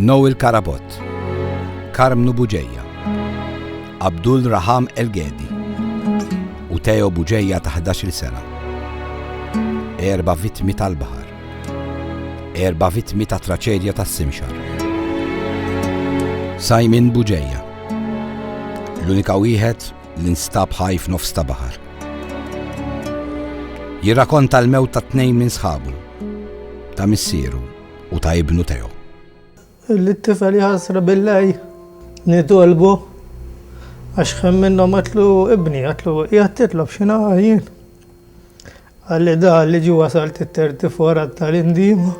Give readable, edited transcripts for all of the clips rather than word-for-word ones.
Noel Karabot, Karmnu Buġejja, Abdul Raham El-Gedi u Teo Buġejja ta' 11 sena. 4 vittmi tal-baħar. 4 vittmi ta' traċedja tas-Simxar. Simon Buġejja, l-unika wieħed li nstab ħaj f'nofs ta' baħar. Jirrakkonta l-mewt ta' 2 minn sħabu, ta' missieru u ta' ibnu Teo. L-tifel jħasra billaj nitolbu għax xem minnom għatlu ibni, għatlu jgħattitlob xina għajin. Għalli da għalli ġu wasalt it-terti fora tal-indimu.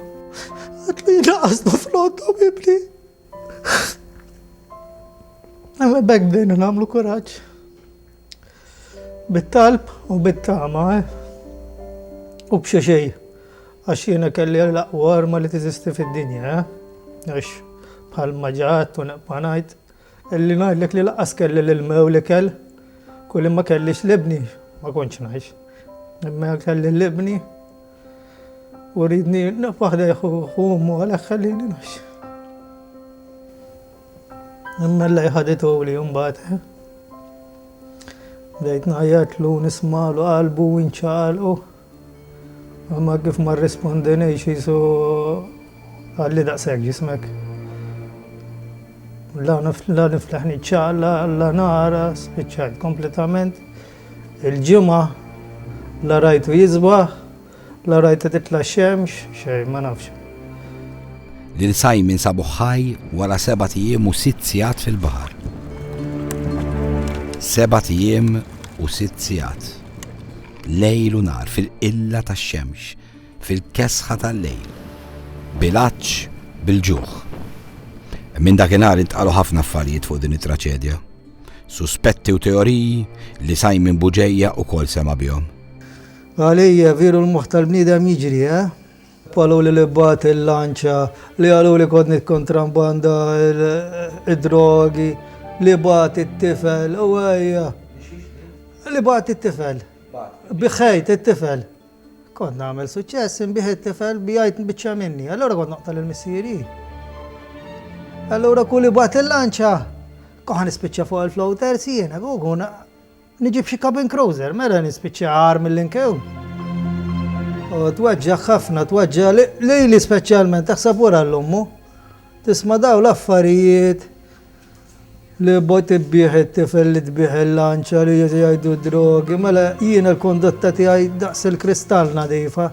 Għatlu jnaqasnu flotta bibli. Għamma bekk bdejna namlu kuraġġ. Bit-talb u bit-tama, u b'xeċej. Għax jena kelli l-aqwa arma li tiżisti fid-dinja, għax bħal maġat u naqpanajt. Illi najdlek li laqqas kelli l-mew li kell, kulli ma kellix libni, ma konċ naħx. Imma kelli libni, u ridni nafwaħda jħumu għalek xallini naħx. Imma l-laj ħaditu li jumbat. Dejt najjatlu, nismalu, qalbu, winċalu. Imma kif ma rispondenejx jisu għalli daqseg ġismek. La niflaħni ċalla, la nara, spiċċajt kompletament. Il-ġimgħa la rajtu jizbaħ, la rajtu titla xemx, xej, ma nafx. Lil Simon sabu ħaj wara 7 ijiem u 6 sigħat fil-baħar. 7 ijiem u 6 sigħat. Lejl u nar fil-qilla tax-xemx, fil-kesħa tal-lejl. Bilaċċ bil-ġuħ. Minn dakinhar intqalu ħafna affarijiet fuq din it-traċedja. Suspetti u teoriji li Simon Buġejja wkoll sema bihom. Għalija viru l-moħħ tal-bniedem jiġri, Palu li bat il-lanċa, li għalu li kod nitkontrabanda id-drogi, li bat it-tifel, u għajja. Li bat it-tifel. Biħejt it-tifel. Kod nagħmel suċċess inbih it-tifel bijajt biċċa minni, allura kod naqtal il-missieri. Allura kulli bat il-lanċa, koħan nispiċċa fuq il-floater siena, għuna niġib xi cabin cruiser, mela nispiċċa għar mill-inkew. Twaġġa ħafna, twaġġa lejli speċjalment, taħseb wara l-ummu. Tisma' daw l-affarijiet li bot ibbieħ it-tifel li tbieħ il-lanċa li jgħidu drogi, mela jiena l-kondotta tiegħi daqs il-kristall nadifa.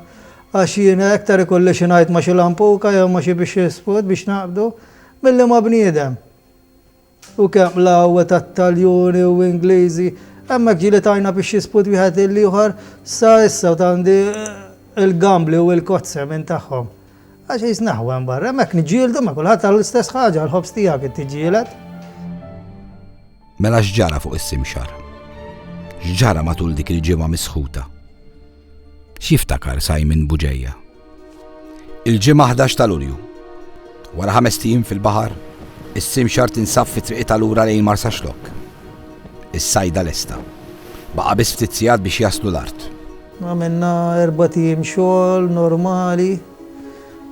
Għax jiena aktar ikolli xi ngħid ma' xi lampuka jew ma' xi biex spot biex naqbdu, milli ma' bniedem. U kemm l-għawwa tat-Taljuni u Ingliżi, hemmhekk ġieli tajna biex jisput wieħed il-ieħor sa issa għandi il-gambli u l-kotze minn tagħhom. Għax jisnaħu hemm barra, hemmhekk niġġieldu ma' kulħadd tal-istess ħaġa, l-ħobs tiegħek ittiġielet. Mela x'ġara fuq is-Simxar? X'ġara matul dik il-ġimgħa misħuta? X'jiftakar Simon Buġejja? Il-ġimgħa 11 ta' Lulju. Wara 5 ijiem fil-baħar, is-Simxar tinsab fi triqita lura lejn Marsa Xlokk. Is-sajda lesta. Baqa' biss ftit sigħat biex jaslu l-art. Għamilna 4 ijiem xogħol normali.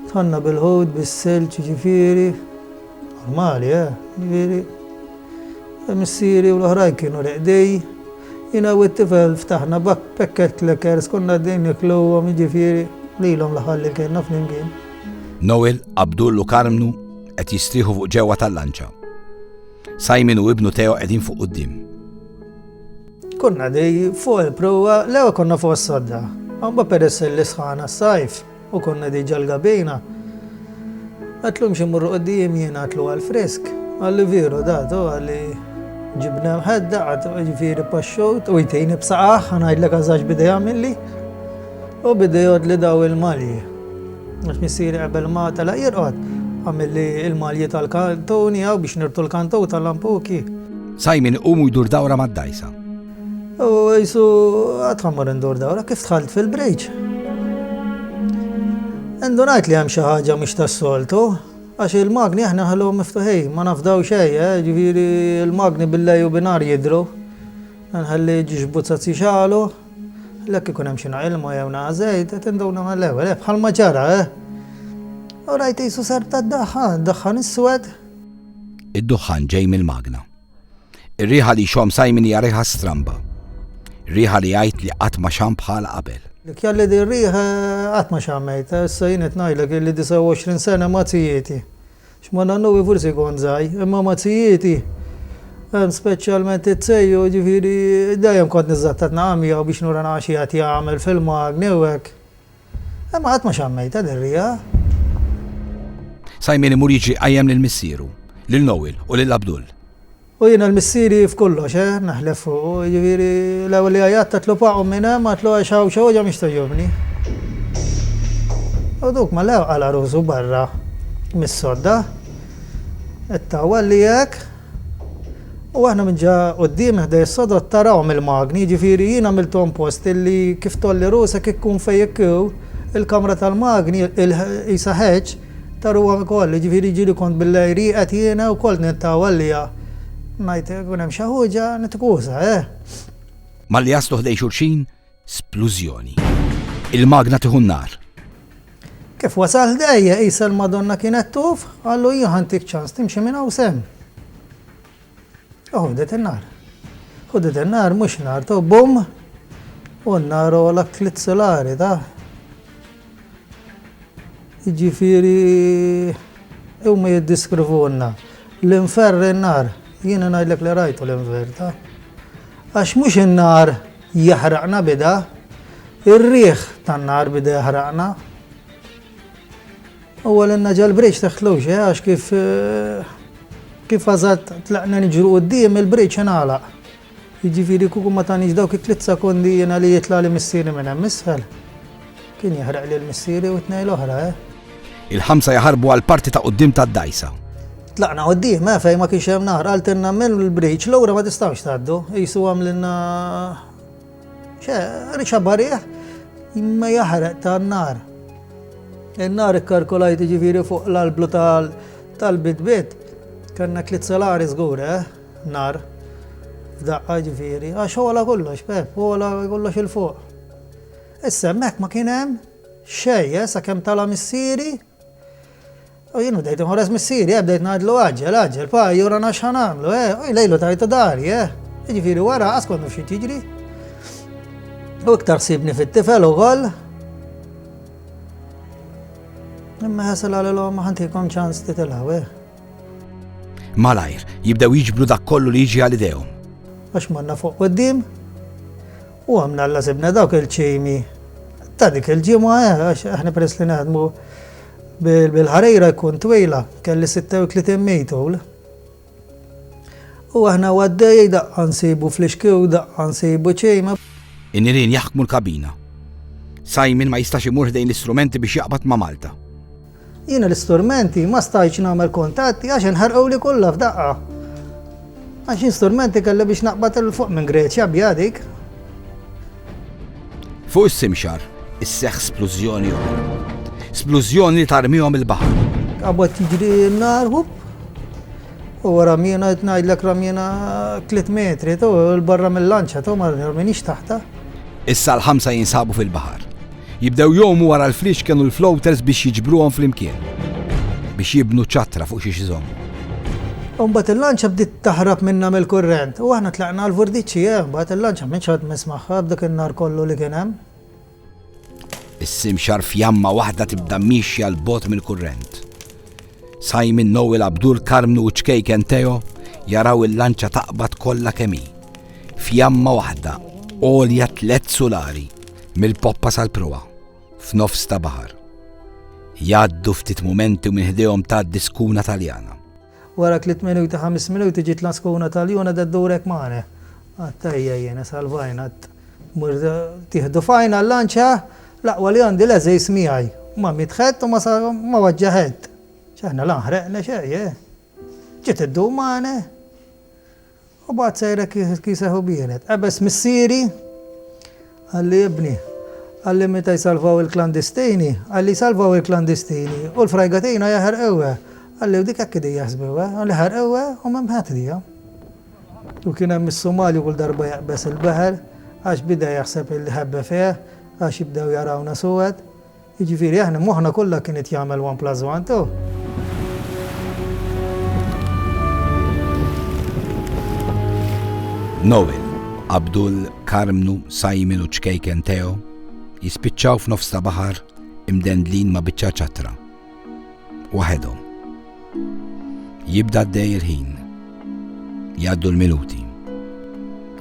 Tħanna bil-ħud, bis-silġ, ġifieri. Normali, ġifieri. Missieri u l-oħrajn kienu reqdej. Jiena u t-tifel ftaħna backpacket clickers, konna d-din nikluhom, ġifieri lilhom l-ħalli kienna flimkien. Noel, Abdul u Karmnu qed jistrieħu fuq ġewwa tal-lanċa. Simon u ibnu Teo qegħdin fuq quddiem. Konna dej fuq il-prova, l-ewwel konna fuq is-sodda. Amba peress li sħana s-sajf u konna dej ġalga bejna. Għatlhom xi mmorru quddiem jiena għatlu għall-frisk. Għalli veru datu għalli ġibna mħedda għat ġifieri paxxot u jtejni b'saqaħ ngħidlek għażax bida jagħmilli. U bida jgħodli daw il-malji. Għax missieri qabel ma tala jirqod għamilli il-malji tal-kantoni għaw biex nirtu l-kantu tal-lampuki. Simon qumu jdur dawra mad-dajsa. U jisu għatħammur ndur dawra kif tħalt fil-brejġ. Indunajt li hemm xi ħaġa mhix tas-soltu, għax il-magni aħna ħallhom miftuħej, ma nafdaw xejn, ġifieri il-magni bil-lejl u binar jidhru. Nħalli ġiġbuzzazzi xalu, l-ek ikun hemm xi ilma jew żejt qed induna mal-ewwel bħalma ġara, U rajt jisu sar ta' d-daħħan is-swed. Id-duħħan ġej mill-magna. Ir-riħa li xom Simon hija riħa stramba. Riħa li jgħid li qatt ma xam bħala qabel. Lik jalli di riħa qatt ma xammejt, issa jien qed ngħidlek li 29 sena mazzijieti. X'ma nannuwi forsi kon żgħir, imma mazzijieti. Speċjalment it-sejju ġifieri dejjem kont niżattat nagħmija biex nura naxi qed jagħmel fil-magni u hekk. Imma qatt ma xammejta din riħa. Simon imur jiġi qajjem lil missieru, lil Noel u lil Abdul. U jiena l-missieri f'kollox, naħlef fuq, ġifieri l-ewwel li għajat tatlu paqhom minn hemm għatlu xaw xewġa mhix tojjobni. U duk ma lew qala rużu barra mis-sodda. Ittawa li hekk. U aħna minn ġa quddiem ħdej is-sodda taraw mill-magni, ġifieri jien għamilthom post illi kif tolli rusek ikkun fejn jekkew il-kamra tal-magni isa ħeġġ taruha wkoll, ġifieri ġieli kont bil-lejri qed jiena wkoll nittawa li ngħid ikun hemm xi ħuġa nitkuża, Malli jaslu ħdej xulxin, splużjoni. Il-magna tieħu n-nar. Kif wasal ħdejja qisha l-Madonna kienet tuf, għallu jien ħantik ċans timxi minn hawn sem. Ħudet in-nar. Ħudet in-nar mhux nar to bum u n-nar ola tliet solari ta'. Jiġifieri huma jiddiskrivulna l-inferr in-nar. Jiena ngħidlek li rajtu l-inferr ta'. Għax mhux in-nar jaħraqna bida, ir-riħ tan-nar bida jaħraqna. Ewwel inna ġal-briġ teħtlux, għax kif għażat tlaqna niġru quddiem il-briġ ingħalaq. Jiġifieri kieku ma tagħniex dawk 3 sekondi jiena li jitla' li missieri minn hemm isfel. Kien jaħraq li l-missieri u t-tnejn l-oħra, Il-ħamsa jaħarbu għal parti ta' quddiem tad-dajsa. Tlaqna quddiem, fejn ma kienx hemm nar, għaltinna mill-briġ lura ma tistgħux tgħaddu, qisu għamlilna riċa barieħ imma jaħraq tan-nar. In-nar ikkalkulajt ġifieri fuq l-alblu tal-bit-bit kellna 3 salari żgur, nar. F'daqqa ġifieri, għax ħola kollox, ħola kollox il-fuq. Issa hemmhekk ma kien hemm xejn sakemm tala missieri. U jienu dejt nħores missieri, bdejt ngħidlu aġġel, pa jura nax ħanamlu, lejlu tajtu dari, Ġifieri wara qas kont nafx jiġri. U iktar sibni fit-tifel ukoll. Imma ħasel għalilhom ħantikom ċans titilgħu, Malajr jibdew jiġbru dak kollu li jiġi għal idejhom. Għax marna fuq quddiem u għamna alla sibna dawk il-ċejmi ta' dik il-ġimgħa, għax aħna peress li naħdmu bil-ħarejra jkun twejla, kelli 36 mejtul. U aħna għaddej daqqa nsibu fl-ixkew, daqqa nsibu ċejma. In-nirien jaħkmu l-kabina. Simon ma jistax imur ħdejn l-istrumenti biex jaqbad ma' Malta. Jiena l-istrumenti ma stajtx nagħmel kontatti għax inħarqu li kollha f'daqqa. Għax istrumenti kelli biex naqbad il-fuq minn Greċja bjadik. Fuq is-simxar, isseħħ splużjoni oħra. Splużjoni li tarmihom il-baħar. Qabad jiġri n-nar, u ramjena ngħidlek ramjena 3 metri, l-barra mill-lanċa, ma rminix taħta. Issa l-5 jinsabu fil-baħar. Jibdew jomu wara l-flix kienu l-floaters biex jiġbruhom fl-imkien. Biex jibnu ċatra fuq xi żomm. Mbagħad il-lanċa bdiet taħrab minnha mill-kurrent u aħna tlaqna l-vordiċċi, mbagħad il-lanċa minn ċadd mismaħħa b'dak in-nar kollu li kien hemm. Is-simxar fjamma waħda tibda mixja l-bot mill-kurrent. Simon, Noel, Abdul, Karmnu u ċkejken Teo jaraw il-lanċa taqbad kollha kemm hi. Fjamma waħda, għolja 3 solari, mill-poppa sal-proa, f'nofs ta' baħar. Jgħaddu ftit mumenti minn ħdejhom tgħaddi skuna Taljana. Wara 3 minuti 5 minuti ġiet la skuna Taljana daddurek magħna. Għattajja jiena salvajna. Tieħdu fajna l-lanċa, laqwa li għandi l-eżej smijaj. Ma mitħed u ma waġġaħed. ċaħna laħreqna xejje. Ġiet id-du magħna. U baqgħet sejra kiseħu bienet. Ebes missieri għalli ibni. Għalli meta jsalvaw il-klandestini, għalli salvaw il-klandestini. U l-frajgatina jaħarqewa. Għalli u dik akkidi jaħsbewa. Għalli ħarqewa u memħat dija. U kien hemm is-Somali kull darba jaqbes il-baħar għax bida jaħseb il-ħabba fih, għax jibdew jarawna suwed. Jiġifieri aħna moħħna kollha kienet jagħmel 1+1 to. Noel, Abdul, Karmnu, Simon u ċkejken Teo jispiċċaw f'nofs ta' baħar imdendlin ma' biċċa ċatra. Waħedhom. Jibda għaddej il-ħin. Jgħaddu l-minuti.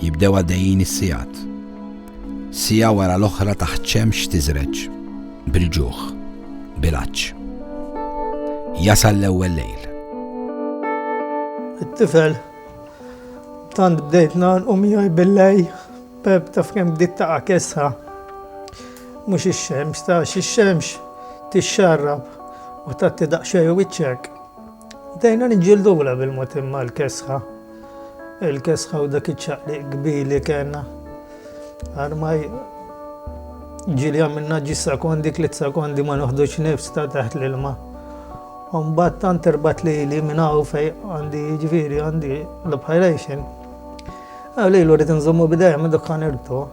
Jibdew għaddejjin is-sigħat. Sija wara l-oħra taħt xemx tiżreġ. Bil-ġuħ. Bil-għaġġ. Jasal l-ewwel lejl. It-tifel tant bdejt nagħlqu miegħi bil-lej, Pep taf kemm bdiet taqa' kesħa. Mhux ix-xemx tax ix-xemx tixxarrab u tagħti daqsxejn wiċċek. Bdejna niġġieldula bil-mod imma l-kesħa. Il-kesħa u dak iċ-ċaqliq kbir li kellna. Armaj ġieli għamilna 10 sekondi, 3 sekondi ma noħdux nifs ta' taħt l-ilma. U mbagħad tant irbat lili minn hawn fejn għandi ġifieri għandi l-bħajration. Lejlu rrid inżommu bidejja minn dak irtu.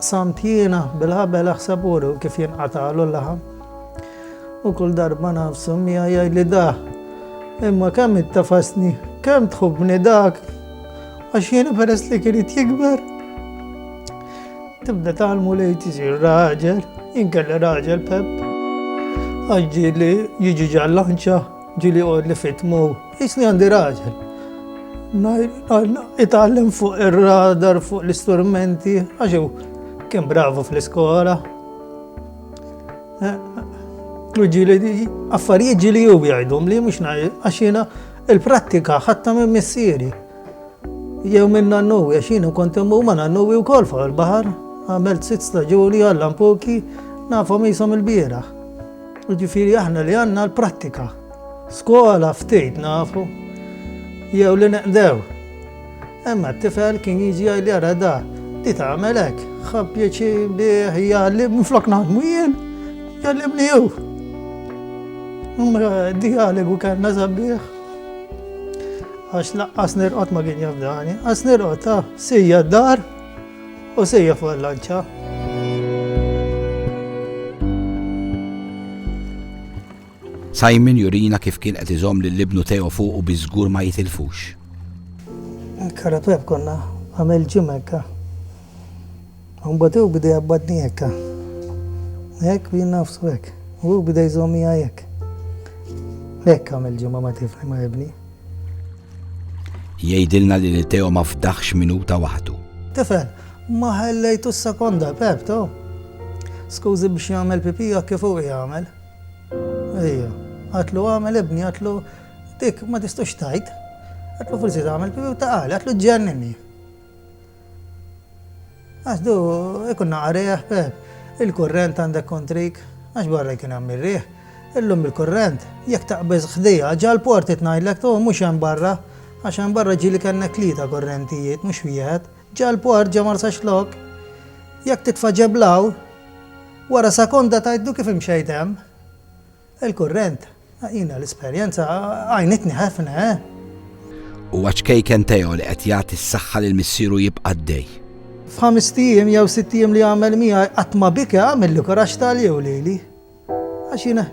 Samt jiena bil-ħabel aħseb uru kif jinqata'lu l-laħam. U kull darba nafsu mija jgħidli da. Imma kemm ittafasni, kemm tħobbni dak. Għax jiena peress li kien jikber. Tibda tagħmlu li tisir raġel, inkelli raġel Pep. Għax ġieli jiġi ġal-lanċa, ġieli għodli fit-tmu, jisni għandi raġel. Itgħallem fuq ir-radar, fuq l-istrumenti, għax kien bravu fl-iskola. U ġieli affarijiet ġieli jew jgħidhom li mhux għax jiena il-prattika ħadta minn missieri. Jew minn nannowi, għax jiena kont immu ma nannowi wkoll fuq il-baħar. Għamilt 6 staġuni għallan poki nafhom jisom il-bieraħ. Ġifieri aħna li għandna l-prattika. Skola ftit nafu. Jew li neqdew. Imma t-tifel kien jiġi jgħidli ara da, di tagħmel hekk, ħabbjeċi bih jgħallim minflok naħdmu jien, jgħallimni jew. Imma di għalegu kellna sabiħ. Għax laqqas nirqot ma kien jafdani, għas nirqot ta' sejja d-dar u sejja fuq l-lanċa. Simon jurina kif kien qed iżomm lill-ibnu Teo fuq u biżgur ma jitilfux. Kara Pep konna għamel ġim hekka. Mbagħad hu bida jabbadni hekka. Hekk jien nafsu hekk. U bida jżomm miegħi hekk. Hekk għamel ġimgħa ma tifli ma ibni. Jgħidilna li Teo ma fdaħx minuta waħdu. Tifel, ma ħellejtu s-sekonda, Pep, to. Skużi biex jagħmel pipija kif hu jagħmel. Ejja, għatlu għamel ibni, għatlu dik ma tistux tajt. Għatlu forsi tagħmel pipija u taqal, għatlu ġennini. Għax du, ikunna għarejħ, Pep, il-kurrent għandek kontrik, għax barra jkun hemm ir-riħ. Illum il-kurrent, jekk taqbeż ħdejja ġal-port itngħidlek to mhux hemm barra. Għax hemm barra ġieli kellna tlieta korrentijiet, mhux wieħed, ġal-port ġa marsa xlok. Jekk titfa' ġeblaw, wara sekonda tgħidlu kif imxejt hemm. Il-kurrent, jiena l-esperjenza għajnitni ħafna, U ċkejken Teo li qed jagħti s-saħħa lil missieru jibqa' għaddej. F'5 tiem jew 6 tiem li għamel miegħi qatt ma bika għamel li korax tal-jew lili. Għax jiena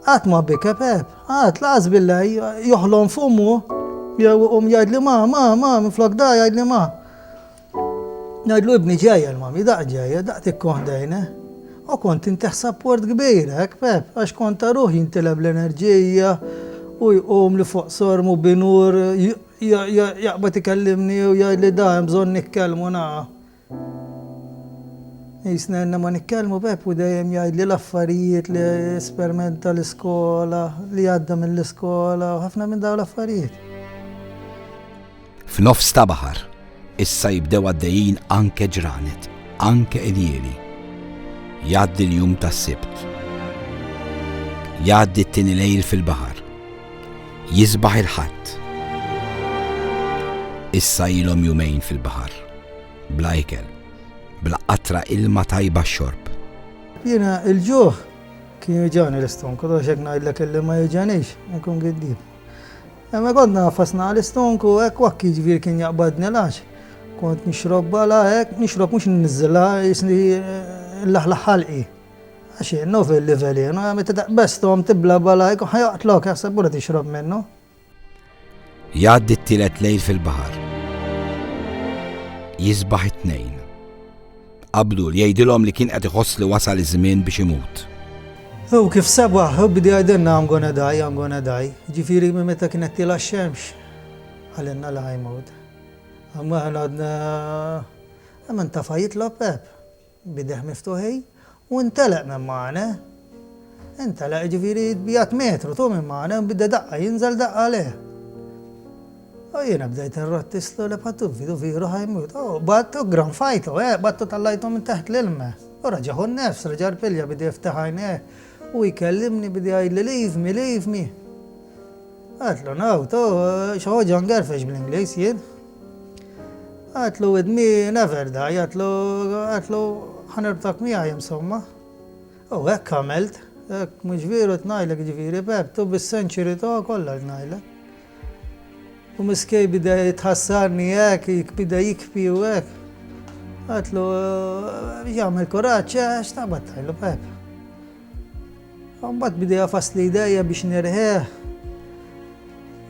qatt ma bika Pep, qatt laqas billahi joħlom f'ummu. Jew jgħidli ma, minflok da jgħidli ma. Jgħidlu ibni ġejja l-mami, daq ġejja, daq tikkoħdejna. U kont inti support kbir hekk, Pep, għax kont taruh jintileb l-enerġija u jqum li fuq sormu binur, jaqbad ikellimni u jgħidli da hemm bżonn nitkellmu naqa. Jisnenna ma nitkellmu Pep u dejjem jgħidli l-affarijiet li esperimenta l-iskola, li għadda mill-iskola u ħafna minn dawn l-affarijiet. F'nofs ta' baħar, issa jibdew għaddejjin anke ġranet, anke Elieli. Jgħaddi l-jum tas-sibt. Jgħaddi t-tieni lejl fil-baħar. Jisbaħ il-ħadd. Issa ilhom jumejn fil-baħar. Bla ikel, bla qatra ilma tajba x-xorb. Jiena il-ġuħ kien jiġani l-istonku, għax hekk ngħidlek illi ma jiġanix, nkun giddib. Imma kont nafasna l-istonku hekk wakki ġifier kien jaqbadni lax. Kont nixrob bala hekk, nixrob mhux ninniżilha jisni l-laħlaħ ħalqi. Għax jennu fil-levelin, meta taqbestom tibla balajk u ħajaqtlok jaħseb bura tixrob minnu. Jgħaddi t-tielet lejl fil-bahar. Jisbaħ it-tnejn. Abdul jgħidilhom li kien qed iħoss li wasal iż-żmien biex imut. U kif sabaħ, u bidi għajdenna I'm gonna die. Ġifieri meta kienet tila x-xemx. Għalinna li ħajmut. Għamma għadna għamman tafa jitlob Pep. Bideħ miftuħi u intelaq minn maħna. Intelaq ġifieri bijat metru tu minn maħna u bidda daqqa jinżal daqqa leh. U jena bdejt nrottislu li pattu vidu viru ħajmut. U battu gran fajtu, battu tallajtu minn taħt l-ilma. U raġaħu n-nefs, raġar pilja bidi jiftaħajni. U jkellimni bidi għajli leave me. Għatlu naw, tu xaħġan garfex bl-Inglis jien. Għatlu with me never die, għatlu ħanirbtak miħaj insomma. U għek għamilt, għek mux viru t-najlek ġifiri, Pep, tu bis-senċuri tu kolla t-najlek. U miskej bida jitħassarni għek, bida jikpi u għek. Għatlu, jgħamil kuraċ, xtabattajlu Pep. Għambat bida jgħafas li idejja biex nirħeħ.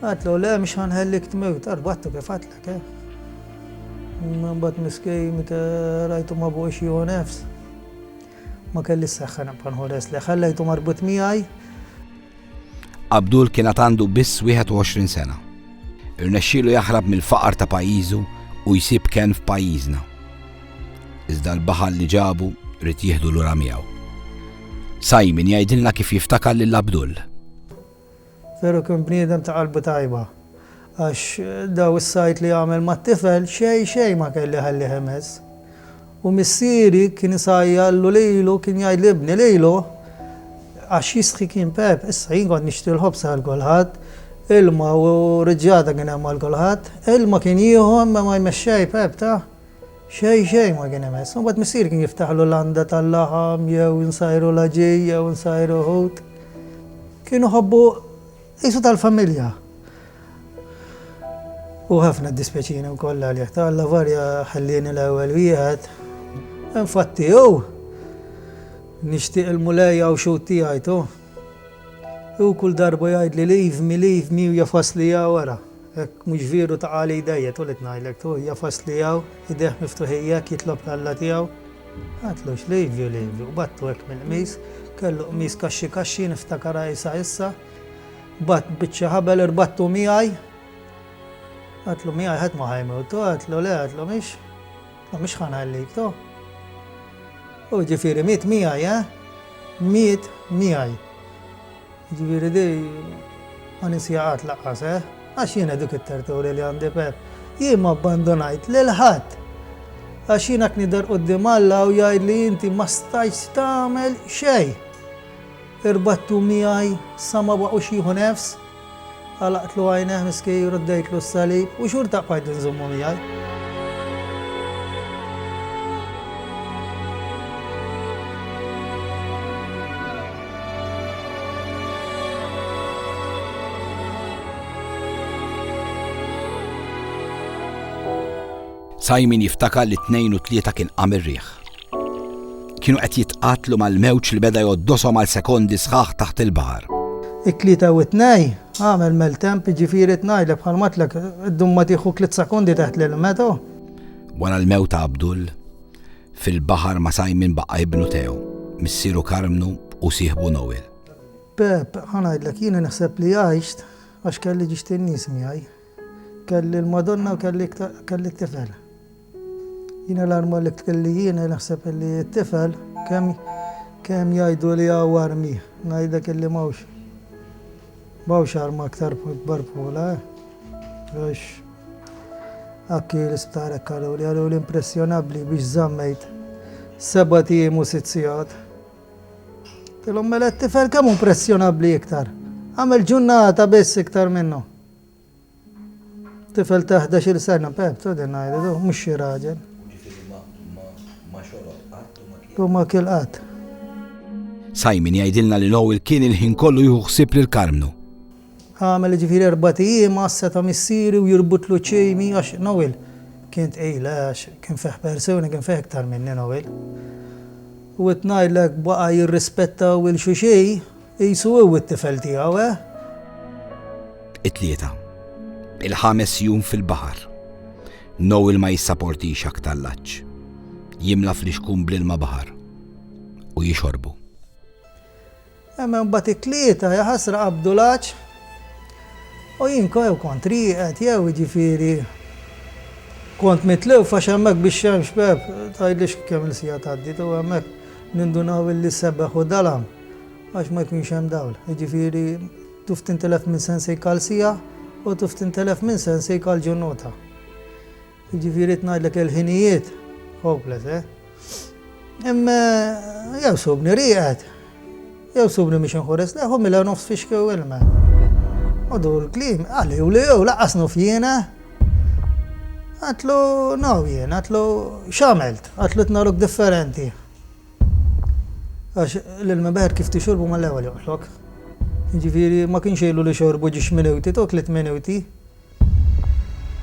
Għatlu, le, mux ħanħellik t-mewt, arbattu kif għatlek, Għambat miskej, meta rajtu ma buħx ju nefs. Ma kelli s-saxħan bħanħores li ħallajtu marbut miħaj. Abdul kienet għandu biss 21 sena. Irnexxielu jaħrab mill-faqar ta' pajizu u jsib ken f'pajjiżna. Iżda l-baħal li ġabu rrid jieħdu lura miegħu. Simon jgħidilna kif jiftakar lil Abdul. Veru kien bniedem ta' qalbu tajba. Għax daw is-sajt li għamel mat-tifel xej ma kelli ħalli ħemes. U missieri kien isajjallu lilu, kien jgħid libni lilu għax jisħi kien Pep, issa jien kont nixtri l-ħobsa għal kulħadd. Ilma u rġġata kien hemm għal kulħadd, ilma kien jieħu imma ma jmexxej Pep ta' xej ma kien hemm. Mbagħad missier kien jiftaħlu l-għanda tal-laħam jew insajru laġej jew insajru ħut. Kienu ħobbu qisu tal-familja. U ħafna d-dispjaċini wkoll għalih Alla varja ħallini l-ewwel wieħed. Infatti hu nixtieq il-mulejja u xut tiegħi tu. U kull darba jgħid li leave me u jafas li jaw wara. Ek mux viru ta' għali idejja tu li t-najlek tu, jafas li jaw, ideħ miftuħijak, jitlob l-alla tijaw. Għatlux leave you, u battu ek mill-qmis, kellu qmis kaxxi niftakara issa. Batt bitċa ħabel irbattu miħaj. Għatlu miħaj ħat maħajmu tu, għatlu le, għatlu mix ħanħallik tu. U ġifiri miet miħaj, miet miħaj. Ġiviri di għanisjaqat laqqas, għax jena dik it-terturi li għandi Pep. Jien ma abbandonajt l-ħat. Għax jena knidar qoddim Alla u jgħid li inti ma stajx tagħmel xej. Irbattu miegħi sa ma baqgħux jieħu nefs. Għalaqtlu għajneħ miskej roddejtlu s-salib u xhur taqbad nżommu miegħi. Simon jiftakar li 2 u 3 kien qam ir-riħ. Kienu qed jitqatlu mal-mewġ li beda joddoshom għal sekondi sħaħ taħt il-baħar. Ik-3 u 2 għamel mel-temp ġifieri tnajlek bħal matlek id-dumma tieħu 3 sekondi taħt l-ilmetu. Wara l-mewt ta' Abdul, fil-baħar ma' Simon baqqa jibnu tew, missieru Karmnu u sieħbu Noel. Pep, ħanajdlek jiena naħseb li għajxt għax kelli ġixti n-nies miegħi. Kelli l-Madonna u kelli t-tifel. Jiena l-arma li kelli jiena naħseb li t-tifel kemm jgħidu li għaw armi, ngħidlek illi mawx arma aktar barpola. Għax akki l-isptarek għallu l-impressjonabli biex zammejt 7 tiem u 6 sigħat. Tilhom mela t-tifel kemm impressjonabli iktar. Għamel ġurnata biss iktar minnu. Tifel ta' 11 sena, Pep, t-għadin ngħidu, mhux xi raġel. U ma kilqat. Simon jgħidilna li Noel kien il-ħin kollu jieħu ħsieb lil Karmnu. Għamel ġifieri 4 tiem għassa ta' missieri u jirbutlu ċejmi għax Noel kien tqejla għax kien fih persuni kien fih iktar minni Noel. u t-ngħidlek baqa jirrispettaw il-xuxej, jisu u t-tifel tiegħu, It-tlieta. Il-5 jum fil-baħar. Noel ma jissapportix aktar laċċ. Jimla fl-ixkum bl-ilma baħar. U jixorbu. Emma mbagħad it-tlieta ħasra qabdu laċ. U jien kont rieqed jew jiġifieri kont mitlew fax hemmhekk bix-xemx beb, tgħidlix kemm il-sija tgħaddi u hemmhekk nindunaw illi sebbeħ u dalam għax ma jkunx hemm dawl. Jiġifieri tuftintelef minn sen se jkal sija u tuftintelef minn sen se jkal ġurnota. Jiġifieri tngħidlek il-ħinijiet hopeless, Imma jew subni rieqed, jew subni mhix inħores leħu mela nofs fixkew ilma. Għadu l-klim, għalli u li jew laqqas nof jiena. Għatlu naw jien, għatlu xamelt, għatlu t-naruk differenti. Għax l-ilma kif tixorbu ma l-ewel joqlok. Ġifiri ma kienx jgħidu li xorbu ġiex minuti, tok 3 minuti.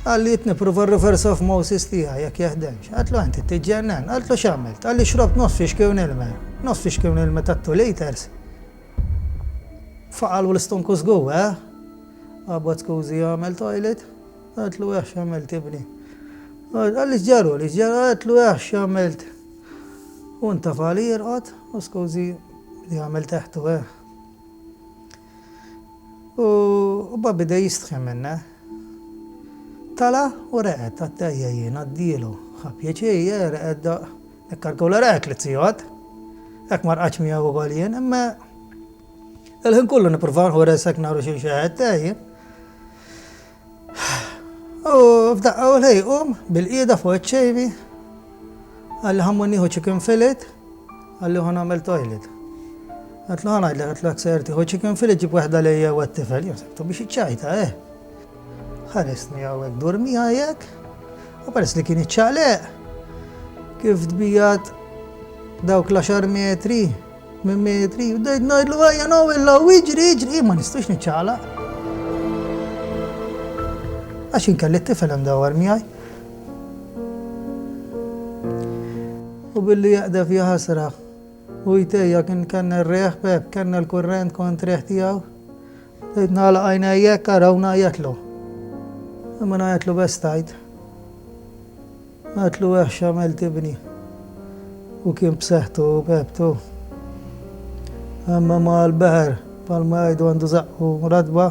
Għalli jitniprofa r-reverse of Moses tija, jek jahdemx. Għatlu għanti t-ġennan, għatlu xamelt, għalli xrobt nofx kewn ilma. Nofx kewn ilma tattu liters. Faqal u l-stonkus għu, Għabbat skużi għamel toilet, għatlu għax għamelt ibni. Għalli ġġaru, għatlu għax għamelt. Unta fali jirqot, u skużi li għamel teħtu, U bida jistħem minna. Tala u reqet, għattajja jien, għaddilu. Għabjeċi, reqet da, nekkarkaw la reqet li t-sijot. Ek marqaċ miegħu wkoll jien, imma il-ħin kullu nippruvaw nħuresek naru xi xaħed tajjeb. U f'daqqa u l-ħejqum bil-qiegħda fuq iċ-ċejbi. Għalli ħammu nieħu chicken fillet, għalli ħu nagħmel toilet. Għatlu ħanajdlek għatlek ser tieħu chicken fillet ġib waħda lejja u għat-tifel, josebtu biex iċċajta, Ħaresni hawnhekk durmi għajek, u peress li kien iċċaqleq. Kif tbijat dawk l-10 metri, minn metri, u dajt ngħidlu ħajja Noel u iġri, ma nistux niċċaqlaq. Għax inkelli t-tifel mdawwar miegħi. U billi jaqda fija ħasra. U jtejja kien kanna r-reħ beb, kanna l-kurrent kont reħ tiegħu. Dajt nagħlaq għajnejjek araw ngħajjatlu. Imma ngħajjatlu bestajt. Għatlu għax għamelt ibni. U kien b'seħħtu bebtu. Amma ma l-beħer, palma għajdu għandu zaqqu radba.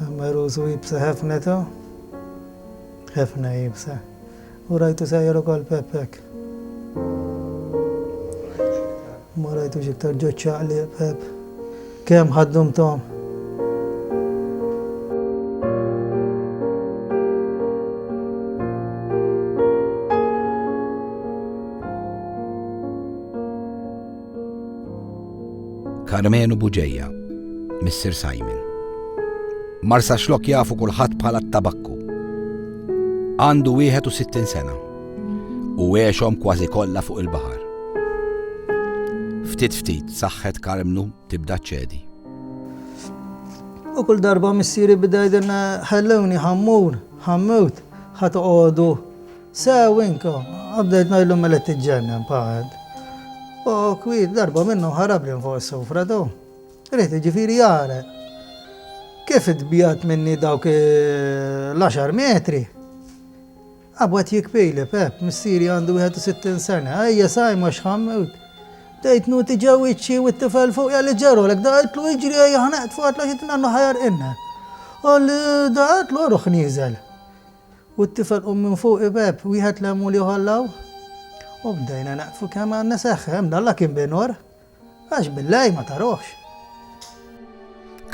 Amma rusu jibsa ħefnetu. ħefna jibsa. U rajtu sejjer ukoll Pepek. Ma rajtu iktar ġoċċaqli Pep. Kemm ħaddumthom. Carmenu Buġeja, Mr. Simon. Marsa xlok jafu kulħadd bħala t-tabakku. Għandu 61 sena u għexhom kważi kollha fuq il-baħar. Ftit saħħet Carmenu tibda ċedi. U kull darba missieri bida jgħidilna ħallewni ħammut, ħatoqgħodu sewinkom. Għabdejt ngħidlu mela tiġġennem paħed. U kwid darba minnu ħarab li fuq is-sufra do. Rejt ġifieri jara. Kif idbijat minni dawk l-10 metri? Għabwat jikpejli, Pep, missieri għandu 61 sena, ejja sajma xħammut. Dejt nuti ġawiċi u t-tifel fuq jgħalli ġarolek, daqtlu iġri ejja ħanaqt fuq għatla xitin għannu ħajar inna. Għalli daqtlu ruħ nizel. U t-tifel minn fuq Pep, wieħed lemmu li uħallaw. U bdejna naqfu kemm għandna seħħem, dalla kien binur. Għax billej ma taruħx.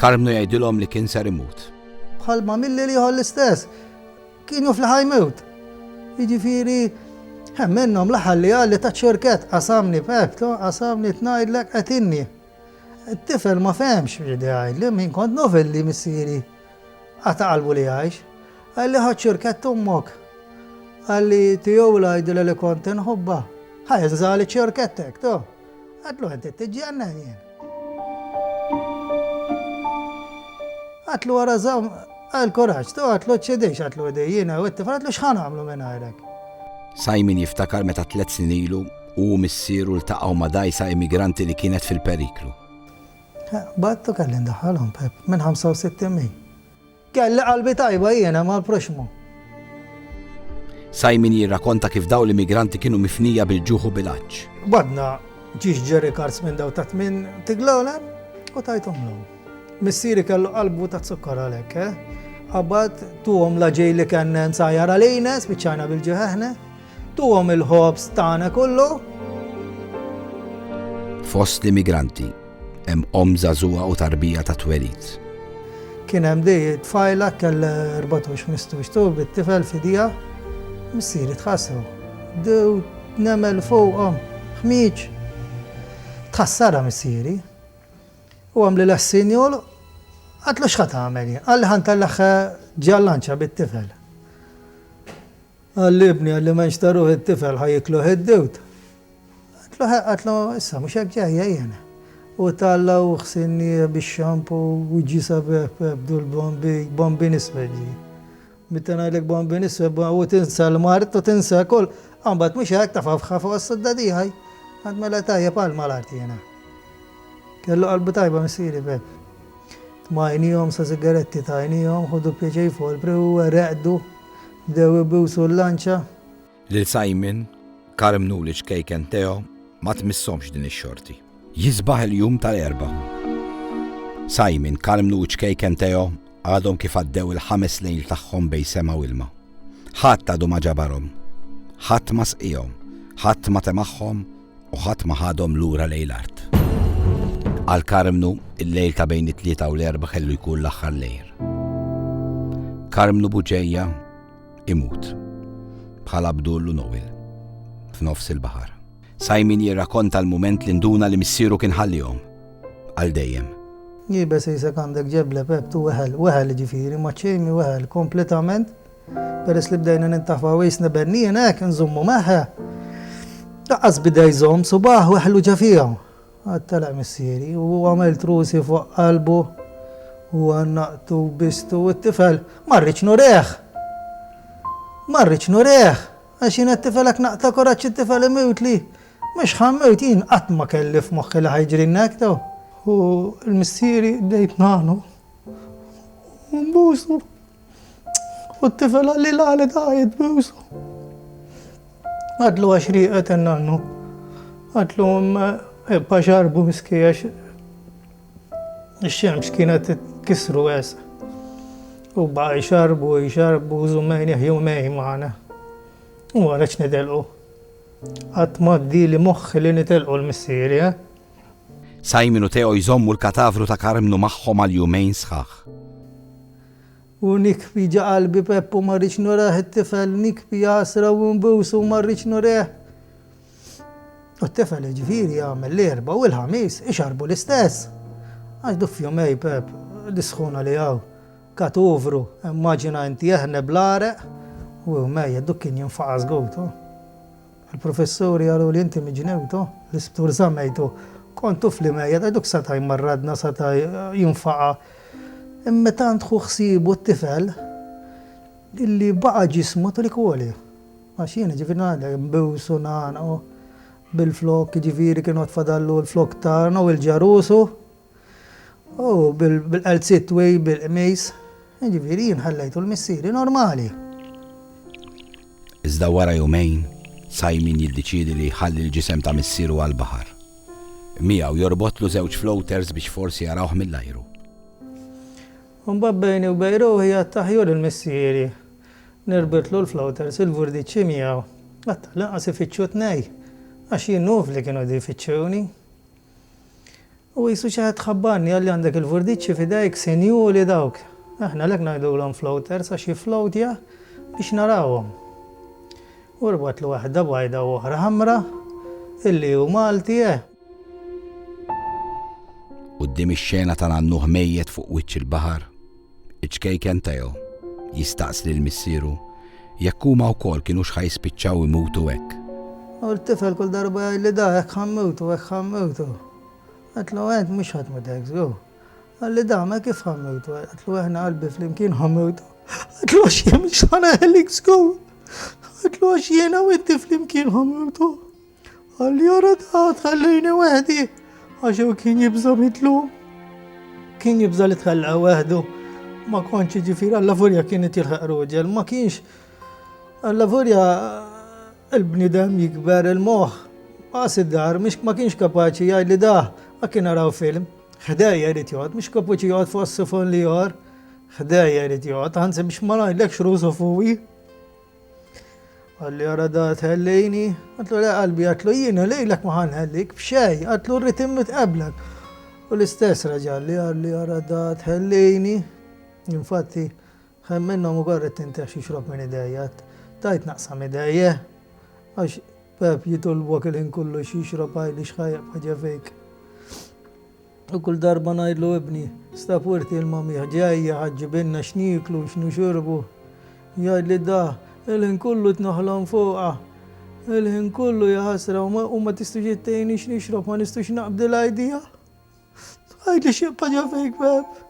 Carmenu jgħidilhom li kien ser imut. Bħal ma milli li jħol l-istess. Kienu fl-ħajmut. Jiġifieri hemm minnhom laħal li għalli ta' ċirket qasamni Pep, qasamni tngħidlek qed inni. It-tifel ma fehmx x'bidi għajdli, min kont novelli missieri. Għata qalbu li għajx. Għalli ħadd ċirket ummok. Għalli tiegħu ngħidilha li kont inħobba. Ħajżali ċirkettek, to. Għadlu inti tiġġenna jien. Għatlu għara zam, għal-koraċ, tu għatlu ċedix, għatlu għedijina, u t-tifel għatlu xħan għamlu minn għajrek. Simon jiftakar meta 3 snin ilu u missieru ltaqgħu ma' dajsa immigranti li kienet fil-periklu. Battu kelli ndaħħalhom Pep minn 65. Kelli qalbi tajba jiena mal-proxmu. Simon jirrakonta kif daw l-immigranti kienu mifnija bil-ġuħu bil-aċ. Badna ġiex ġerri karts minn daw ta' tmin tiglawlen u tajtom l-om. Missieri kellu qalbu ta' zukkar għalek, Għabad tuhom laġej li kenne nsajjar għalejna, spiċċajna bil-ġeħeħne, tuhom il-ħobs tagħna kollu. Fost l-immigranti hemm żagħżugħa u tarbija ta' twelid. Kien hemm dej tfajla kell 14-15 tu bit-tifel fidija, missieri tħassew. Dew nemel fuqhom, ħmiġ. Tħassara missieri. U għamli l-assinjol, għatlu xħat għameli, għalli ħantallax ġallanċa bit-tifel. Għalli ibni għalli ma nxtaruħ il-tifel ħajiklu ħeddewt. Għatlu issa mux ġajja jena. U tallaw xsinni bix-xampu u ġisa b'du l-bombi nisbeġi. Bittana għalek bombi nisbeġi u tinsa l-mart u tinsa kol. Għambat mux għak tafafħa fuq s-sadda diħaj. Għad mela tajja pal mal-art jena. Kellu qalbu tajba missieri Pep. Tmajnijom sa sigaretti tajnijom, ħudu pieċej folbri u reqdu, bdew ibbusu l-lanċa. Lil Simon, karmnu li ċkejken Teo, ma tmissomx din ix-xorti. Jisbaħ il-jum tal-erba. Simon, karmnu ċkejken Teo, għadhom kif għaddew il-5 lejl tagħhom bej sema u ilma. Ħadd għadu ma ġabarhom, ħadd ma sqihom, ħadd ma temaħħom u ħadd ma ħadhom lura lejl art. Għal-Karmnu, il-lejl ta' bejn it-3 u l-4 ħellu jkun l-aħħar lejl. Karmnu Buġejja imut bħala Abdullu Nowil f'nofs il-baħar. Simon jirrakonta l-mument li nduna li missieru kien ħallihom għal dejjem. Jibes jisek għandek ġeble Pep tu weħel ġifieri maċċejmi weħel kompletament. Peress li bdejna nintafa wejsna bennien hekk nżummu meħħa. Daqqas bida jżomm subaħ weħlu ġafihom. Għattalaq missieri u għamilt rusi fuq qalbu u għannaqtu bistu u t-tifel marriċ nureħ. Għaxin t-tifelak naqta koraċ t-tifel imewt li. Mux ħammewt jien għatma kelli f'moħħi li ħajġrinnak taw. U l-missieri bdejt nanu. U mbusu. U t-tifel għalli l-għali daħjed busu. Għadlu għaxriqet n-nannu. Għadlu paċarbu miskijax il-xemx kienet kisru għes. U baqa jxarbu zumejn jumej maħna. U għaraċ nidelqu. Għatmaddi li moħħi li nidelqu l-missieri. Simon u Teo jżommu l-katavru ta' Karmnu magħhom għal jumejn sħaħ. U nikbi ġa qalbi Peppu marriċ nureħ it-tifel, nikbi jasra u mbusu marriċ nureħ. U t-tifel ġifiri għamil l-4 u l-5 ixarbu l-istess. Għax duffju mej Pep, disħuna li għaw. Katuvru, immaġina inti jeħne bl-areq u mej kien jinfaqas għowtu. Il-professori għalu li inti miġnewtu, l-isptur zammejtu, kontu fli mej, għaduk sataj marradna, sataj jinfaqa. Imma tant ħsibu t-tifel illi baqa ġismu tu li kwoli. Għax jena ġifiri għadda, mbusu nana bil-flok ġifiri kienu tfadallu l-flok tarna u l-ġarusu u bil-qalzit wej bil-qmejs ġifiri jinħallajtu l-missieri normali. Iżda wara jumejn, Simon jiddeċidi li jħalli l-ġisem ta' missieru għal-baħar. Miegħu jorbotlu żewġ floaters biex forsi jarawh mill-ajru. Mbabbejni u bejru hija taħjur il-missieri. Nirbitlu l-floaters il-vurdiċi miegħu. Għatta laqas ifittxu tnej. Għax jinnuf li kienu di fitxewni. U jisu ċaħat xabbarni għalli għandek il-vurdiċi fidejk senju li dawk. Aħna l-ek najdu l-om floaters għax jiflowtja biex narawhom. U rbatlu waħda bajda u oħra ħamra illi u Malti Qudiem ix-xena ta' nannuh mejjed fuq wiċċ il-baħar, iċkejken Teo jistaqs lil missieru jekk huma wkoll kienux ħajspiċċaw imutu hekk. U l-tifel kull darba jgħid li da hekk ħammewtu. Għatlu għed mux ħatmudek żgu. Għalli da ma kif ħammewtu. Għatlu għahna qalbi fl-imkien ħammewtu. Għatlu għax jien mux ħana għalik żgu. Għatlu għax jiena u inti fl-imkien ħammewtu. Għalli jara tħallini wahdi. Għaxu kien jibza mitlu. Kien jibza li tħalla wahdu. Ma konċi ġifir għalla furja kienet jilħaq roġel. Ma kienx għalla furja il-bnidem jikber il-moħ. Għas id-dar, ma kienx kapaċi jgħid li da, ma kien araw film. Ħdejja jrid jgħod, mhux kapaċi jgħod fuq s-sifon li jgħor. Ħdejja jrid jgħod, għansi biex ma ngħidlek xrusu fuqi. Għalli għara da tħellejni, għatlu la qalbi, għatlu jiena lejlek ma ħanħellik b'xej, għatlu rritim mitqablek. U l-istess raġalli għalli għara da tħellejni. Infatti, xemmenna mu għarret tintex xrob minn idejjat. Tajt naqsam idejje, għax Pep jitolbok il-ħin kullu xrob għajli xħajab ħagġa fejk. U kull darba najdlu ibni, stapurti il-mamiħ ġejja ħagġibinna xniklu, xnu xurbu. Jgħid li da, il-ħin kullu t-naħlam fuqa. Il-ħin kullu jaħasra u ma tistux jittejni xnixrob, ma nistux naqbdi l-ajdija. Għajli xieq ħagġa fejk, Pep.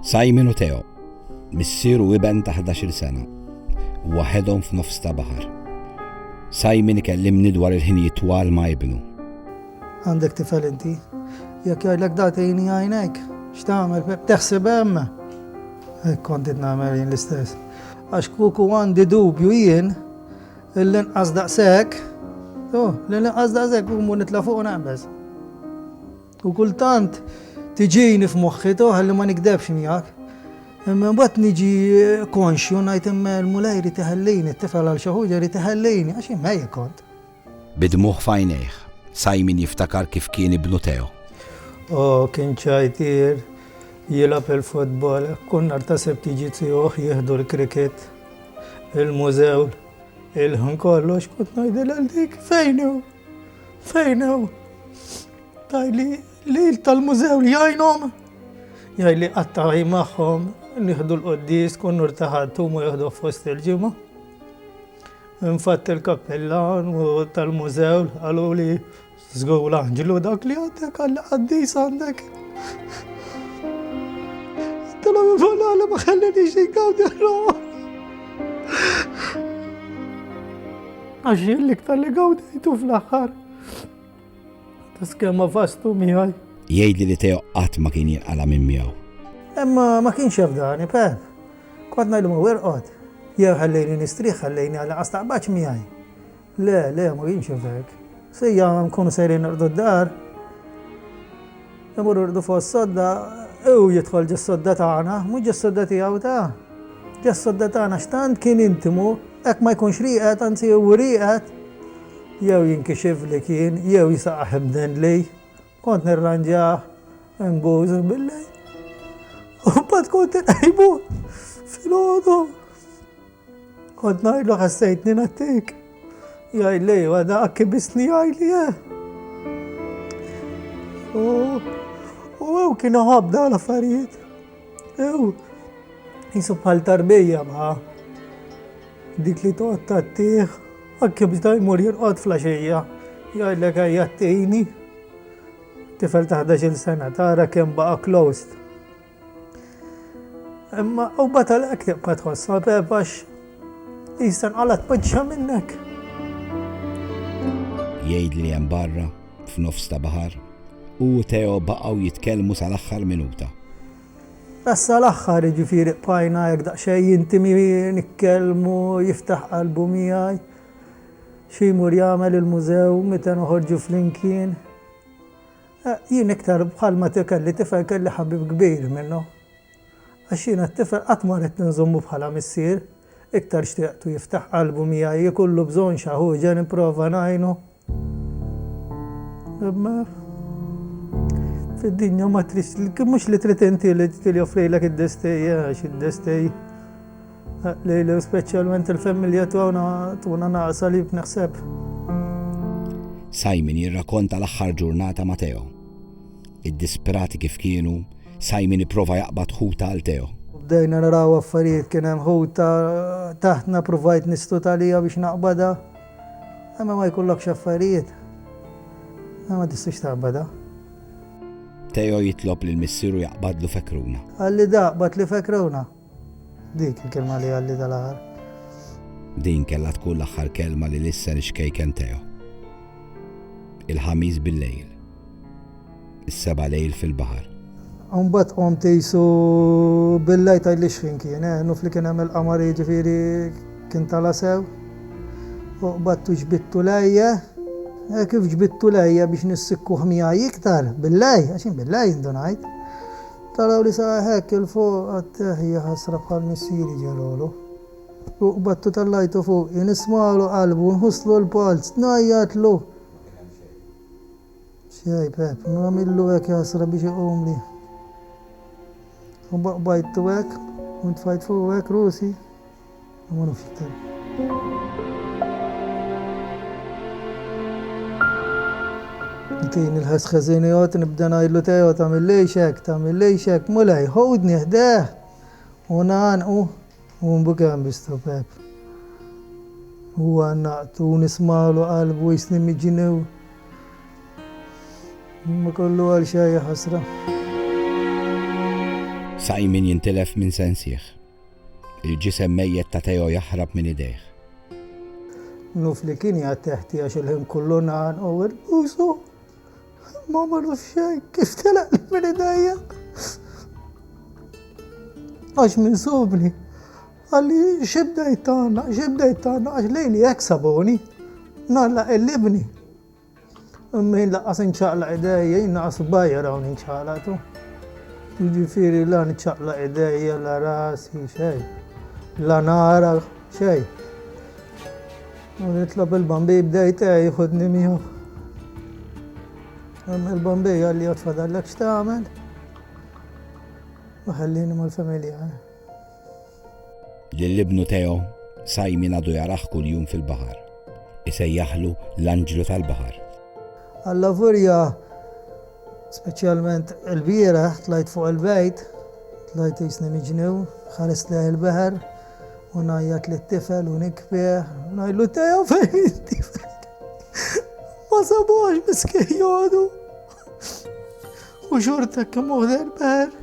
Simon u Theo, missier u iben ta' 11 sena, waħedhom f'nofs ta' baħar. Simon ikellimni dwar il-ħinijiet twal ma' ibnu. Għandek tifel inti, jekk jgħidlek da tgħinni għajnek, x'tagħmel teħseb hemm. Hekk kont qed nagħmel jien l-istess. Għax kieku għandi dubju jien l-inqas daqshekk, l-inqas daqshekk u mmur nitla' fuq u naqbeż. U kultant tiġini f'moħħi ħalli ma nikdebx miegħek. Imma mbagħad niġi konxju ngħid imma l-mulej rid iħallini, t-tifel għal xi ħaġa rid iħallini għax imma kont. Bidmuh f'għajnejh, Simon jiftakar kif kien ibnu Theo. Kien ċajtir, jilgħab il-futbol, kun nartaseb tiġi tiegħu jieħdu l-kriket, il-mużew, il-ħin kollox kont ngħidilha għal dik fejn hu? Fejn hu? Tajli lil tal-mużew li jgħajnom. Jgħajli qattaħi magħhom, nieħdu l-qoddis, kun nurtaħadtu mu jieħdu fost il-ġimgħa. Infatt il-kappellan tal-mużew qalu li żgur l-anġelu dak li għandek għalli qaddis għandek. Talab il-falala ma ħallinix jinkawdi għal-għu. Għax jillik tal-li għawdejtu fl-aħħar. Taskemma fastu miħaj. Jgħidli li Theo qatt ma kien jinqala minn miegħu. Imma ma kienx jafdani, Pep. Kont ngħidu ma werqod. Jew ħallejni nistrieħ ħallejni għal qastaqbaċ miegħi. Le, ma kienx hekk. Sejja nkunu sejrin norqdu d-dar. Imur norqdu fuq s-sodda, jidħol ġas-sodda tagħna, mhux ġas-sodda tiegħu ta'. Ġas-sodda tagħna x'tant kien intimu, hekk ma jkunx riqet, anzi hu riqet. Jew jinkixif li kien, jew jisaqaħ imden li, kont nirranġaħ, nbuż billej. U bad kont nqajbu fil-ħodu. Kont ngħidlu ħassejtni nattik. Jgħid li għada akkibisni jgħid li U kienu ħabda l-affarijiet. Jisu bħal tarbija ma' dik li toqgħod tattieħ. Għakki biex da jmur jirqod flaxija, jgħidlek għajjattini. Tifel ta' 11 sena, tara kemm baqa closed. Imma u batalek tibqa tħossa Pep għax jistan għalat paġġa minnek. Jgħidli hemm barra, f'nofs ta' baħar, u Theo baqgħu jitkellmu sal-aħħar minuta. Issa l-aħħar ġifieri qbajna jekk daqsxejn jintimi nikkellmu, jiftaħ qalbu miegħi. Xi jmur jagħmel il-mużew meta noħorġu flimkien. Jien iktar bħalma kelli tifel kelli ħabib kbir minnu. Għax jiena t-tifel qatt ma rid ninżommu bħala missier, iktar xtieqtu jiftaħ qalbu miegħi jkollu bżonn xi ħaġa nipprova ngħinu. Imma fid-dinja ma tridx mhux li trid inti li joffrilek id-destejja għax id-destej lejli speċjalment il-familja tuna naqsa li b'naħseb. Simon jirrakkonta l-aħħar ġurnata ma' Theo. Id-disperati kif kienu, Simon ipprova jaqbad ħuta għal Theo. bdejna naraw affarijiet kien hemm ħuta taħtna provajt nistut għalija biex naqbada. Imma ma jkollokx affarijiet. Ma tistax taqbada. Teo jitlob li l-missieru jaqbadlu fekruna. Għalli daqbad li fekruna. Dik il-kelma li għalli dal-aħar. Din kella tkun l-aħħar kelma li lissa nixkejken Teo. Il-ħamis bil-lejl. Is-seba' lejl fil-baħar. Umbat qom tejsu bil-lejt għalli xfin kien, nuf li kien hemm il-qamar ġifieri kien tala sew. Uqbattu ġbittu lejja, kif ġbittu lejja biex nissikku ħmijaj iktar, bil-lej, għaxin bil-lej indunajt. Taraw li saħek il-fuq għattieħja ħasra bħal missieri ġelolu. Uqbattu tal-lajtu fuq, nismalu qalbu, nħuslu l-palz, najjatlu. Xej, Pep, namillu għek jasra biex iqum li. Bajtu għek, untfajt fuq għek rusi, ma nufx iktar. Ntin il-ħasħazinijot nibda najlu Teo tamil lejxek, mulaj, ħodni ħdeħ, unanqu, unbukan bistu Pep. U għannaqtu, nismalu qalbu, jisnim iġinew. Ma kollu għal xajja ħasra. Simon jintilef minn sensieħ. Il-ġisem mejjet ta' Teo jaħrab minn idejh. Nuf li kien jgħatteħti għax il-ħin kollu naqan u usu. Ma marruf xej, kif telaq li minn idejja. Għax minn subni. Għalli xibdejtana, għax lejli jek saboni. Nalla il-libni. Min laqqas inċaqla idejja, jinnaqas bajja rawn inċaqlatu. Ġifiri la nċaqla idejja, la rasi, xej. La nara, xej. U nitlob il-bambi bdejta jħudni miħu. Il-bambi għalli għatfadallek x'tagħmel. U ħallini mal-familja. Lill-ibnu Teo, Simon għadu jaraħ kull jum fil-bahar. Isejjaħlu l-anġlu tal-bahar. Alla furja, speċjalment il-bira, tlajt fuq il-bejt, tlajt jisni miġnew, ħares leħ il-bahar, u najjat li t-tifel u nikbieħ, u najlu Teo fejn il-tifel. Ma sabuħax miskej jodu. U xortek kemm uħda il-bahar.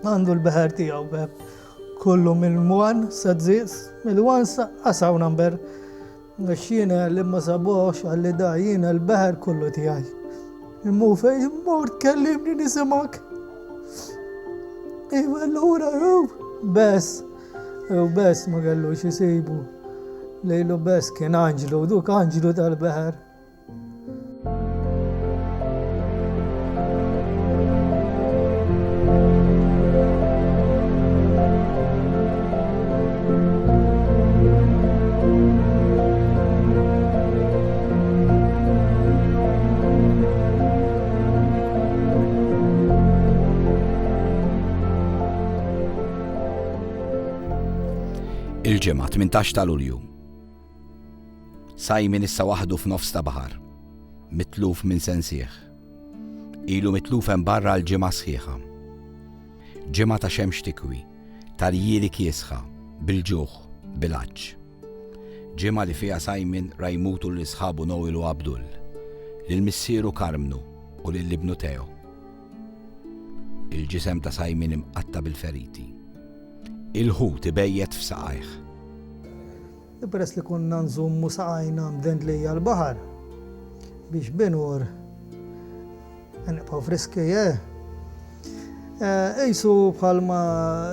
Għandu l-bahar tijaw beb. Kollu mill-mwan sadzis, mill-mwan qasaw number. Għaxina li ma sabuħx għalli dajjina l-bahar kollu tijaj. Immu fej, mort kellimni nisimak. Iwa l-ura, bes ma għallu xisibu. Lejlu bes kien Anġlu, duk Anġlu tal-bahar. Il-ġimgħa 18 ta' Lulju. Simon issa waħdu f'nofs ta' baħar, mitluf minn sensieħ. Ilu mitluf hemm barra l-ġimgħa sħiħa. Ġimgħa ta' xemx tikwi, tal-jieli kiesħa, bil-ġuħ, bil-għaġġ. Ġimgħa li fiha Simon rajmutu l-isħabu Noel u Abdul, lill-missieru Karmnu u lill-ibnu Teo. Il-ġisem ta' Simon imqatta bil-feriti. Il-ħut ibejjet f'saqajh. Peress li konna nżummu saqajna mdend li għal-bahar biex binur nibqaw friski, ejsu bħalma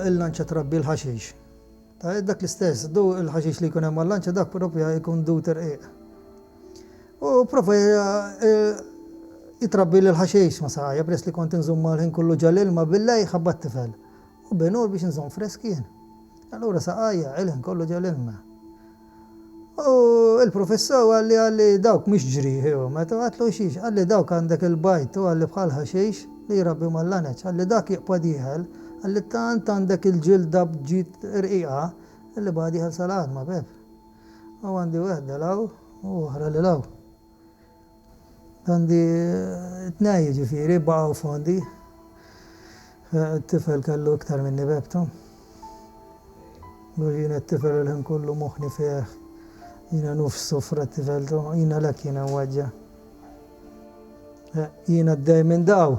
il-lanċa trabbi l-ħaxix. Dak l-istess, du il-ħaxix li jkun hemm għal-lanċa dak propja jkun du terqiq. U profa jitrabbi l-ħaxix ma saqajja, peress li kont nżumma l-ħin kullu ġalil ma billej ħabbat tifel. U binur biex nżomm freskien. Allura saqajja, il-ħin kollu ġal-ilma. U il-professor għalli dawk mux ġriħi, meta għatlu xiex, għalli dawk għandek il-bajt u għalli bħal ħaxix li jirabbi mal-laneċ, għalli dak jiqpa diħel, għalli tant għandek il-ġilda bġit irqiqa, għalli badiħel salat ma beb. U għandi wahda law, u uħra li law. Għandi t-najji ġifiri, baqaw fondi. it-tifel kellu iktar minni bebtu. Jina t-tifel il-ħin kollu moħni fieħ. Jina nuf s-sufra t-tifeltu, jina lek jina waġġa. Jina d-daj minn daw.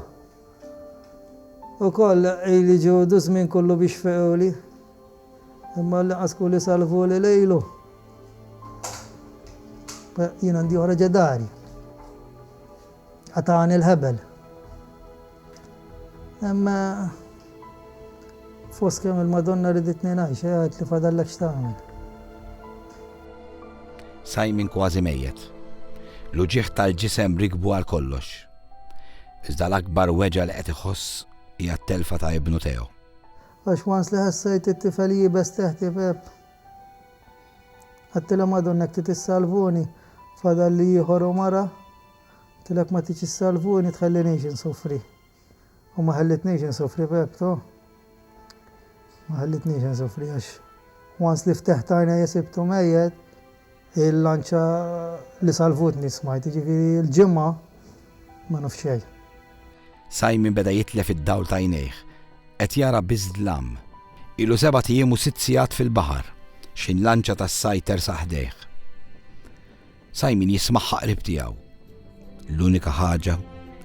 U koll ili ġudu żmien kollu biex fequli. Imma l-qasku li salvu li lejlu. Jina ndi oħra ġedari. Għatani l-ħebel. Imma foskem il-Madonna riditni najx, għat li fadallak xtamil. Simon kważi mejjet. L-uġieħ tal-ġisem rikbu għal kollox. Iżda l-akbar weġa li qed iħoss hija t-telfa ta' ibnu Teo. Għax wans li ħassajt it-tifel jibes teħti Pep. Għattila Madonna kti tissalvuni, fadal li jieħor u mara, tilek ma tiċi salvuni tħallinix insufri. U ma ħallitnix insufri Pep, to. Ma ħallitnix insufri għax wans li fteħtajna jesibtu mejjed, il-lanċa li salvutni smajt, ġifiri il-ġimma ma nafxej. Simon beda jitlef id-dawl ta' jnejħ, qed jara biżdlam. Ilu 7 ijiem u 6 sigħat fil-baħar, xin lanċa tas-sajter saħdejh. Simon jismaħħa qrib tiegħu. L-unika ħaġa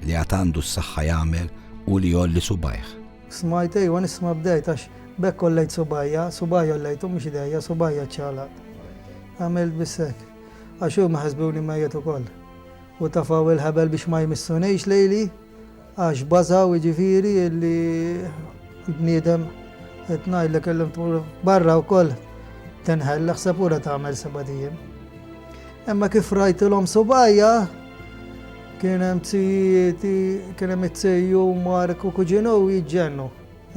li għad għandu s-saħħa jagħmel u li jolli subajh. Smajt ejwa nisma' bdejt għax bekk kollejt subajja ollejtu mhux idejja, subajja ċċalaq. Għamilt bissek, għaxu maħazbuni majet u koll. U tafaw il-ħabel biex ma jmissunejx lejli, għax bazaw ġifiri illi l-bniedem etnaj li kellim tmur barra u koll tenħell l-ħsapura ta' għamel sabadijem. Emma kif rajtilhom subajja, kienem it-sejju Mark u kuġinu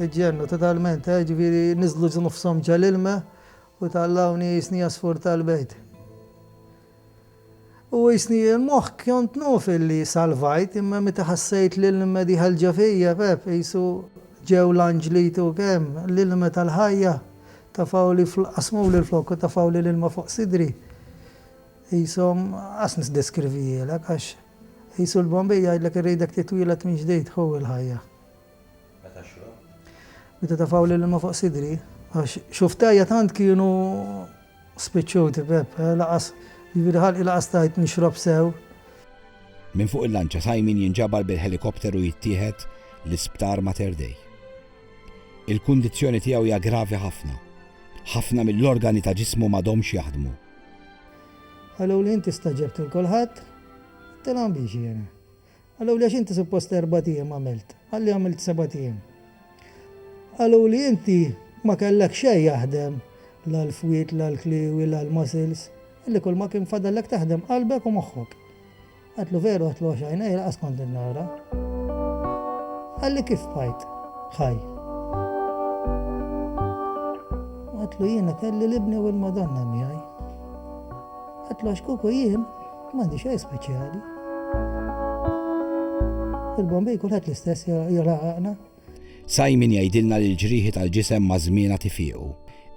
jġennu totalment, ġifiri nizlu nufsom ġal-ilma u tallawni jisni asfur tal-bejt. U jisni il-moħ kjont nuf illi salvajt, imma meta ħassejt l-ilma diħal ġafija, Pep, jisu ġew l-anġlitu kem, l-ilma tal-ħajja, tafaw li asmu li l-flok, tafaw li l-ilma fuq sidri. Jisom, asnis deskrivijilek, għax jisu l-Bombija jgħidlek irridak titwilat minn ġdejt ħu il-ħajja. Meta tafaw li l-ilma fuq sidri, xuftajja tant kienu spiċċuti Pep, laqas, jivirħal il-laqas tajt nixrob sew. Min fuq il-lanċa Simon jinġabar bil-helikopteru jittieħed l-isptar Mater Dei. Il-kundizzjoni tiegħu hija gravi ħafna. Ħafna mill-organi ta' ġismu m'għadhomx jaħdmu. Għallu li inti staġebt il-kolħat, tilam biex jena. Għallu li għax inti suppost 4 ijiem għamilt, għalli għamilt 7 ijiem. Għallu li inti ma kellek xej jaħdem l-fwiet, l-kliwi, l-muscles, illi kull ma kien fadallek taħdem qalbek u moħħok. Għatlu veru għatlu għaxajna, laqas kont nara. Għalli kif bajt, ħaj. Għatlu jiena kelli l-ibni u l-Madonna miħaj. Għatlu għaxkuku jien, mandi xej speċjali. Il-Bombej kulħat l-istess jaraqna. Simon jgħidilna li l-ġrieħi tal-ġisem ma' żmiena tifiqu,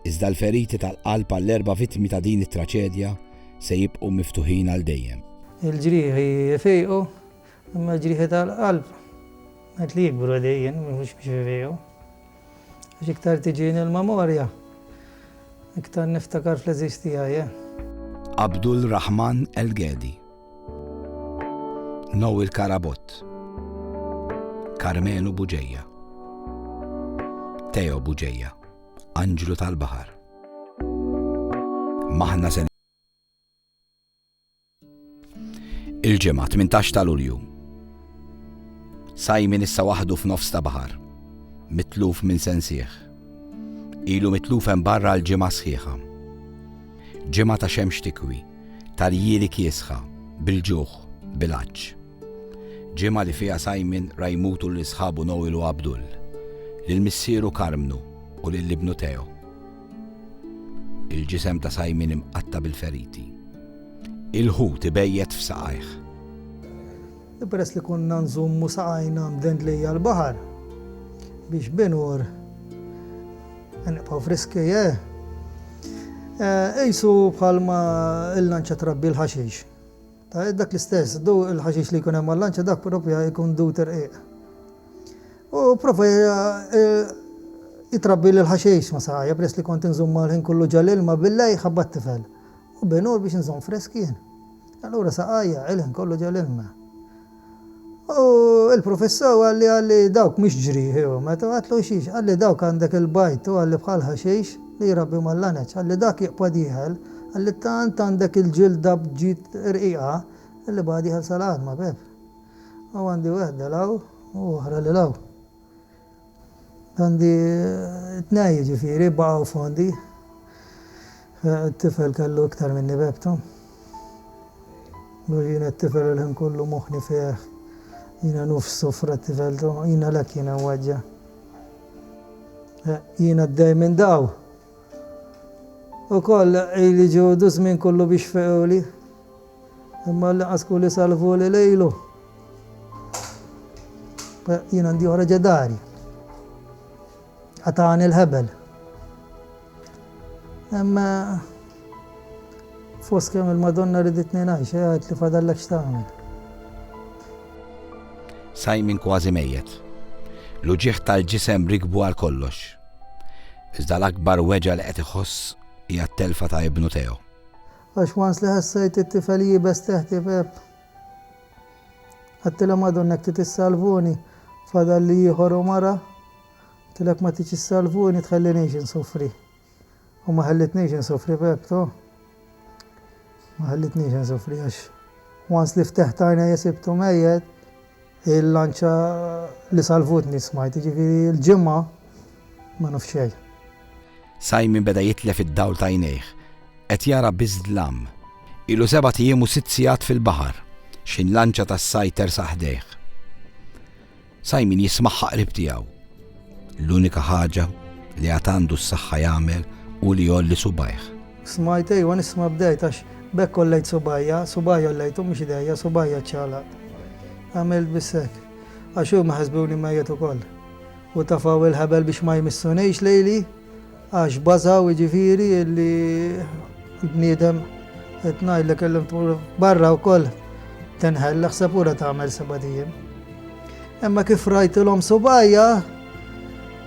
iżda l-feriti tal-qalb għall-4 vittmi ta' din it-traċedja se jibqgħu miftuħin għal dejjem. Il-ġrieħi jfiqu, imma l-ġrieħi tal-qalb qed li jikbru dejjem mhux biex jfiqu. Għax iktar tiġini l-memorja, iktar niftakar fl-eżiż tiegħi. Abdul Rahman El-Gedi, Noel Karabot, Karmenu Buġejja, Teo Buġejja, Anġlu tal-Baħar. Maħna sen il-ġimgħa 18 ta' Lulju. Simon issa waħdu f'nofs ta' baħar, mitluf minn sensieħ. Ilu mitluf hemm barra l-ġimgħa sħiħa. Ġimgħa ta' xemx tikwi, tal-jieli kiesħa, bil-ġuħ, bil-għaġġ. Ġimgħa li fiha Simon rajmutu l-isħabu Noel u Abdul, lill-missieru Karmnu u lill-ibnu Teo. Il-ġisem ta' Simon imqatta bil-feriti. Il-ħut ibejjet f'saqajh. Peress li konna nżummu saqajna mdend li l-baħar biex binur nibqgħu friski, ejsu bħalma il-lanċa trabbi l-ħaxix. Ta' dak l-istess, il-ħaxix li jkun hemm mal-lanċa dak propja jkun du terqiq. U prova jitrabbi l-ħaxejx ma saħja, press li kont nżomma l-ħin kollu ġal-ilma billa jħabba t-tifel. U benur biex nżomm freskien. Allura saqajja, il-ħin kollu ġal-ilma. U il-professor għalli dawk mux ġriħi, meta għatlu xiex, għalli dawk għandek il-bajt u għalli bħal ħaxejx li jirabbi mal-laneċ, għalli dak jiqpa diħel, għalli tant għandek il-ġilda bġit rqiqa, għalli badiħel salad ma beb. U għandi wahda law, u uħra li law. Għandi t-najji ġifiri, baqaw fondi. T-tifel kallu iktar minni bebtu. U jina t-tifel l-ħin kullu muħni fieħ. Jina nuf sufra t-tifeltu, jina lak jina wagġa. Jina d-daj minn daw. U koll ili ġudu zmin kullu biex fequli. Imma l-qasku li salvu li lejlu. Jina ndi uħra ġadari. Għatan il-ħebel. Imma fos kem il-Madonna riditni najx, għad li fadallak xtamil. Simon kważi mejjet. L-uġieħ tal-ġisem rikbu għal kollox. Iżda l-akbar weġa li qed iħoss hija t-telfa ta' ibnu Teo. Għax wans li ħassajt it-tifel jibes teħti pep. Għattila Madonna kti tissalvuni, fadalli jieħor u mara. Tilek ma tiċi salvuni tħallinix insofri. U ma ħallitnix insofri bebto. Ma ħallitnix insofri għax. Wans li fteħtajna jesibtu mejjed, il-lanċa li salvutni smajt, ġifiri il-ġimma ma nufxej. Simon beda jitlef id-dawl ta' jnejħ, qed jara biżdlam. Ilu 7 ijiem u 6 sigħat fil-baħar, xin lanċa tas-sajter saħdejh. Simon jismaħħa qrib tiegħu. L-unika ħaġa li għatandu s-saxħa jagħmel u li jolli subajħ. Smajt ejwa nisma' bdejt għax bekk kollejt subajja ollejtu mhux idejja, subajja ċala. Għamilt bissek. Għax huma ħasbuni mejjed ukoll. U tafaw il-ħabel biex ma jmissunejx lejli għax bażaw jiġifieri li l-bniedem qed ngħidlek kellhom tmur barra wkoll tenħel ħseb ura tagħmel 7 ijiem. Imma kif rajtilhom subajja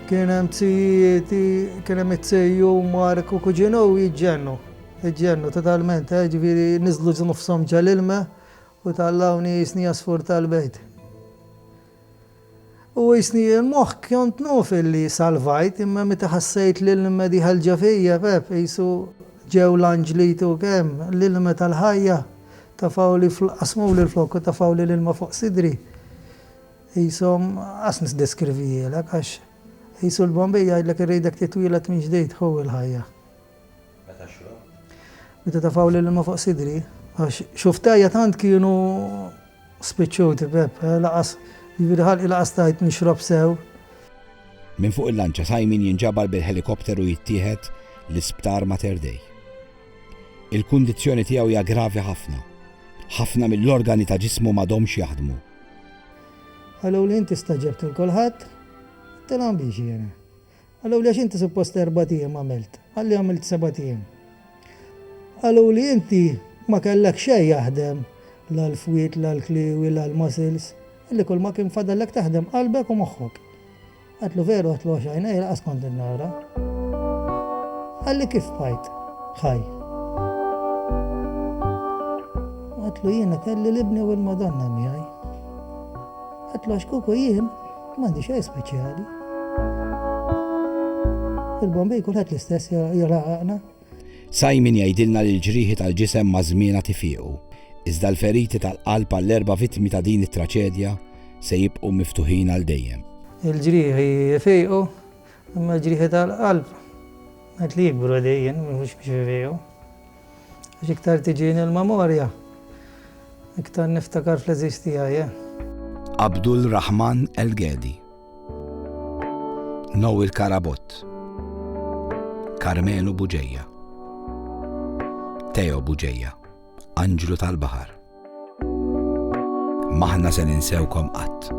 kien hemm it-tsejju Mark u kuġinu jiġġennu totalment, ġifieri niżlu nofshom ġal-ilma u tallawni jisni jasfur tal-bejt. U jisni l-moħħ kont nuf illi salvajt, imma meta ħassejt l-ilma diħal ġafija pep, jisu ġew l-anġlitu kemm l-ilma tal-ħajja tafawli qasmu li l-flokku tafawli l-ilma fuq sidri. Jisom qas nisdeskrivijilek għax jisu l-Bombay jgħidlek irridek titwilet minn ġdejt hu l-ħajja. Meta xrob? Meta tafaw li l-ilma fuq sidri, għax xuftajja tant kienu spiċċuti pep, laqas jibirħal laqas tajt nixrob sew. Minn fuq il-lanċa Simon jinġabar bil-helikopteru jittieħed l-isptar Mater Dei. Il-kundizzjoni tiegħu hija gravi ħafna. Ħafna mill-organi ta' ġismu m'għadhomx jaħdmu. Għallu li inti staġebt il-kolħat, t-telam biex jena. Għallu li għax inti suppost 4 ijiem għamilt, għalli għamilt 7 ijiem. Għallu li inti ma kellek xej jaħdem l-fwiet, l-kliwi, l-muscles, għalli kull ma kien fadallek taħdem qalbek u moħħok. Għatlu veru għatlu għaxajna, jilqas kont il-nara. Għalli kif bajt, ħaj. Għatlu jiena kelli l-ibni u l-Madonna miħaj. Għatlu għaxkuku jien, mandi xej speċjali. Il-Bombay kulħadd l-istess jaraqna. Simon jgħidilna li l-ġrieħi tal-ġisem ma' żmiena tifiqu, iżda l-feriti tal-qalb għall-4 vittmi ta' din it-traċedja se jibqgħu miftuħin għal dejjem. Il-ġrieħi jfiqu, imma l-ġrieħi tal-qalb qed li jikbru dejjem mhux biex jfiqu. Għax iktar tiġini l-memorja, iktar niftakar fl-eżiż tiegħi. Abdul Rahman El-Gedi, Noel Karabot, Karmenu Buġejja, Teo Buġejja, Anġlu tal-Baħar. Maħna se ninsewkom qatt.